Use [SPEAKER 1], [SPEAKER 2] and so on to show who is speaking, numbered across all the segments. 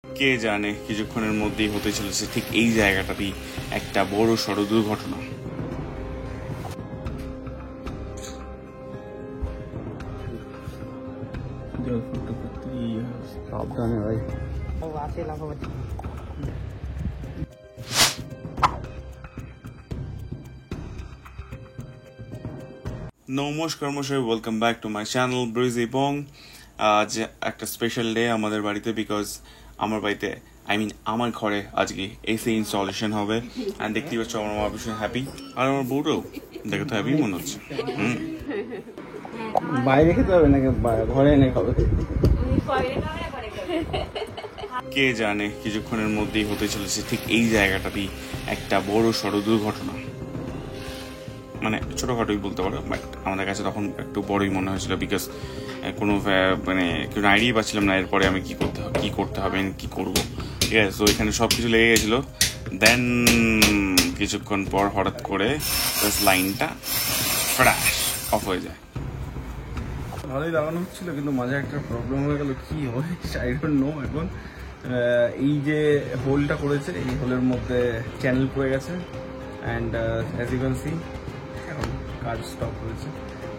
[SPEAKER 1] কে জানে কিছুক্ষণের মধ্যেই হতে চলেছে ঠিক এই জায়গাটাতেই একটা বড় সড় দুর্ঘটনা।
[SPEAKER 2] সাবধানে ভাই।
[SPEAKER 1] নমস্কার মশাই, welcome back to my channel bridge. এবং আজ একটা স্পেশাল ডে আমাদের বাড়িতে, বিকজ আমার বাড়িতে আমার ঘরে আজকে এসি ইনস্টলেশন হবে। অ্যান্ড দেখতেই পাচ্ছ আমার মা ভীষণ হ্যাপি, আর আমার বউটাও দেখে তো হ্যাপি মনে হচ্ছে।
[SPEAKER 2] বাইরে খেতে হবে নাকি ঘরে এনে খাবে?
[SPEAKER 1] কে জানে কিছুক্ষণের মধ্যেই হতে চলেছে ঠিক এই জায়গাটাতেই একটা বড় সড় দুর্ঘটনা। মানে ছোটখাটোই বলতে পারো, বাট আমাদের কাছে তখন একটু বড়ই মনে হয়েছিল, বিকজ কোনো কোনো আইডিয়া পাচ্ছিলাম না এরপরে আমি কি করতে হবে কি করবো। ঠিক আছে, তো এখানে সব কিছু লেগে গেছিলো। দেন কিছুক্ষণ পর হঠাৎ করে লাইনটা ফ্ল্যাশ অফ হয়ে যায়।
[SPEAKER 2] ভালোই লাগানো হচ্ছিল, কিন্তু মাঝে একটা প্রবলেম হয়ে গেল। কি হয় আই ডোন্ট নো। এখন এই যে হোলটা করেছে, এই হোলের মধ্যে চ্যানেল পড়ে গেছে। And as you can see এখন কাজ স্টপ করেছে।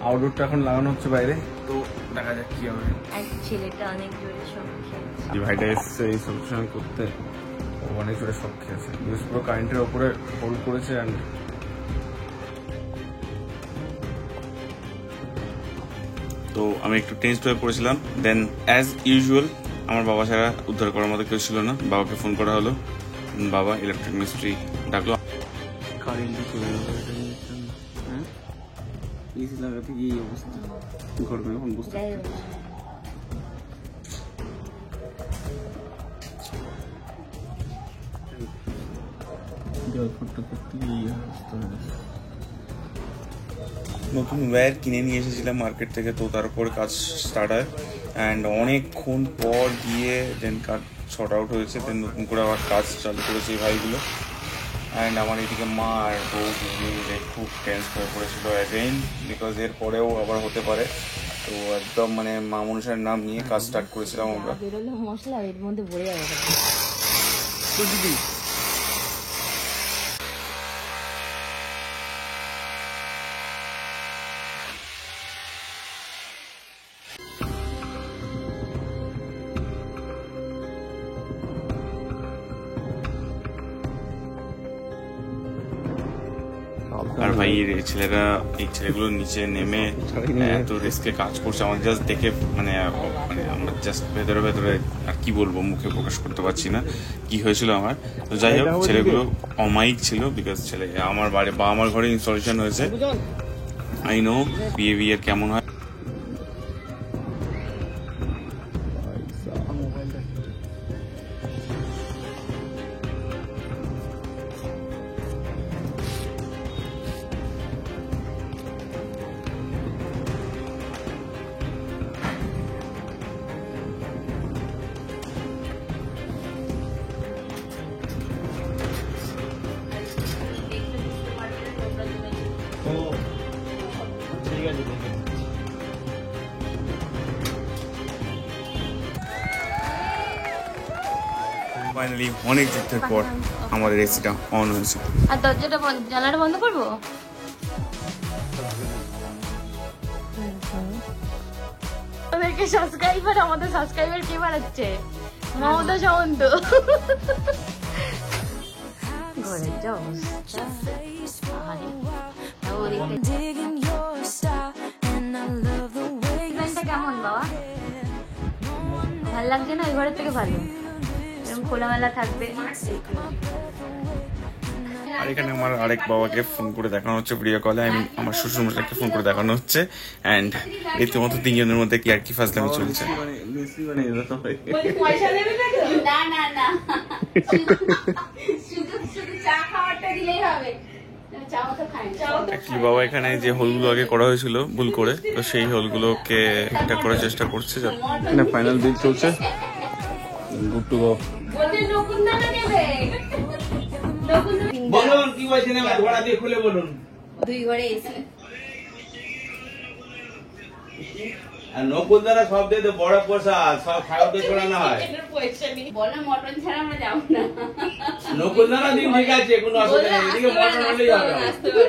[SPEAKER 2] আউটডোরটা এখন লাগানো হচ্ছে বাইরে, তো দেখা যাক কি হবে।
[SPEAKER 3] ছেলেটা অনেক জোরে শখ খেয়েছে।
[SPEAKER 2] ভাইটা এসছে এই সলিউশন করতে, ও অনেক জোরে শখ খেয়েছে। পুরো কারেন্টের ওপরে হোল্ড করেছে। অ্যান্ড
[SPEAKER 1] তো আমি একটু টেন্সড হয়ে পড়েছিলাম। দেন অ্যাজ ইউজুয়াল আমার বাবা ছাড়া উদ্ধার করার মতো কেউ ছিল না। বাবাকে ফোন করা হলো, বাবা ইলেকট্রিক মিস্ত্রি ডাকলো।
[SPEAKER 2] কারেন্টই চলে গেল। হ্যাঁ, এসি লাগাতে গিয়ে এই অবস্থা ঘটবে এখন বুঝতে পারছি।
[SPEAKER 1] নতুন ওয়্যার কিনে নিয়ে এসেছিলাম মার্কেট থেকে, তো তার উপর কাজ স্টার্ট হয়। অ্যান্ড অনেকক্ষণ পর গিয়ে দেন কাজ শর্ট আউট হয়েছে। দেন নতুন করে আবার কাজ চালু করেছে এই ভাইগুলো। অ্যান্ড আমার এদিকে মা আর বউ মিলে খুব টেন্স হয়ে পড়েছিল অ্যাগেইন, বিকজ এর পরেও আবার হতে পারে। তো একদম মা মানুষের নাম নিয়ে কাজ স্টার্ট করেছিলাম আমরা।
[SPEAKER 3] বেরোলে মশলা এর মধ্যে ভরে যাবে।
[SPEAKER 1] আর ভাই এই ছেলেগুলো নিচে নেমে এত রিস্কে কাজ করছে, আমাদের জাস্ট দেখে আমরা জাস্ট ভেতরে আর কি বলবো, মুখে প্রকাশ করতে পারছি না কি হয়েছিল আমার। তো যাই হোক, ছেলেগুলো অমায়িক ছিল, বিকজ ছেলে আমার বাড়ি বা আমার ঘরে ইনস্টলেশন হয়েছে। আই নো বিহেভিয়ার কেমন হয়। ফাইনালি অনেক যুদ্ধের পর আমাদের এসিটা অন হয়েছে।
[SPEAKER 3] আর দরজাটা জানালাটা বন্ধ করবো। আমাদের সাবস্ক্রাইবার কে বাড়াচ্ছে? মমতা সামন্ত। ঘরের যা অবস্থা। কেমন বাবা? ভাল লাগছে না? ওই ঘরের থেকে ভালো, এরকম খোলামেলা থাকবে।
[SPEAKER 1] আর এখানে আমার আরেক বাবাকে ফোন করে দেখানো হচ্ছে ভিডিও কলে, আমার শ্বশুর মশাইকে ফোন করে দেখানো হচ্ছে। অ্যান্ড রীতিমতো তিনজনের মধ্যে কি আর কি ফাজলামি চলছে। বাবা এখানে যে হোলগুলো আগে করা হয়েছিল ভুল করে, তো সেই হোলগুলোকে ঠিকঠাক করার চেষ্টা করছে।
[SPEAKER 2] ফাইনাল বিল চলছে। Good to go.
[SPEAKER 4] বলুন কি বলছেন, আমার ঘোড়া দিয়ে খুলে বলুন।
[SPEAKER 3] দুই ঘরে এসে
[SPEAKER 4] আর নকুল দ্বারা সব দিয়ে বড় প্রসাদ সব খাওয়াতে ছড়ানো হয়।
[SPEAKER 3] বলো মটন ছাড়া আমরা যাবো না।
[SPEAKER 4] নকুল দ্বারা দিন ঠিক আছে, কোনো অসুবিধা নেই, এদিকে মটন হলেই হবে।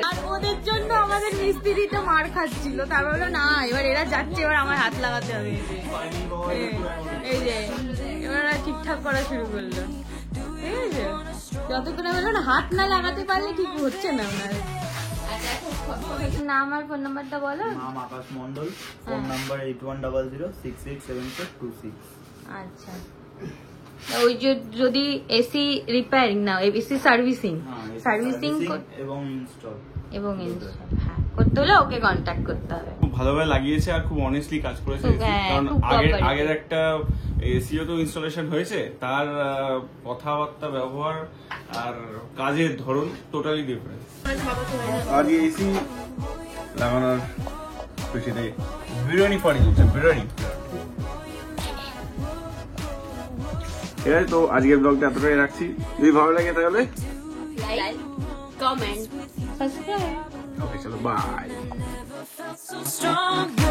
[SPEAKER 5] আর ওদের জন্য আমাদের মিস্ত্রি তো মার খাচ্ছিল, তারপর বললো না এবার এরা যাচ্ছে, এবার আমার হাত লাগাতে হবে। এই যে এবার ওরা ঠিকঠাক করা শুরু করলো, ঠিক আছে। যতক্ষণ বললো না হাত না লাগাতে পারলে ঠিক হচ্ছে না ওনার।
[SPEAKER 3] নাম আর ফোন নাম্বারটা বলো।
[SPEAKER 6] নাম আকাশ মন্ডল, ফোন নাম্বার 8100687426।
[SPEAKER 3] আচ্ছা, ওই যে যদি এসি রিপেয়ারিং না এসি সার্ভিসিং সার্ভিসিং
[SPEAKER 6] এবং ইনস্টল
[SPEAKER 3] হ্যাঁ করতে হলে ওকে কন্ট্যাক্ট করতে হবে।
[SPEAKER 1] খুব ভালোভাবে লাগিয়েছে আর খুব অনেস্টলি কাজ করেছে,
[SPEAKER 3] হ্যাঁ,
[SPEAKER 1] কারণ
[SPEAKER 3] খুব cooperative।
[SPEAKER 1] আগের একটা এসিও তো ইনস্টলেশন হয়েছে, তার কথাবার্তা ব্যবহার আর কাজের ধরন টোটালি ডিফারেন্ট।
[SPEAKER 2] আজ এসি লাগানোর খুশিতে বিরিয়ানি পার্টি চলছে, বিরিয়ানি। ঠিক আছে, তো আজকের ব্লগটা এতটাই রাখছি। যদি ভালো লাগে তাহলে
[SPEAKER 3] লাইক কমেন্ট সাবস্ক্রাইব।
[SPEAKER 2] ওকে, চলো বাই।
[SPEAKER 7] So strong.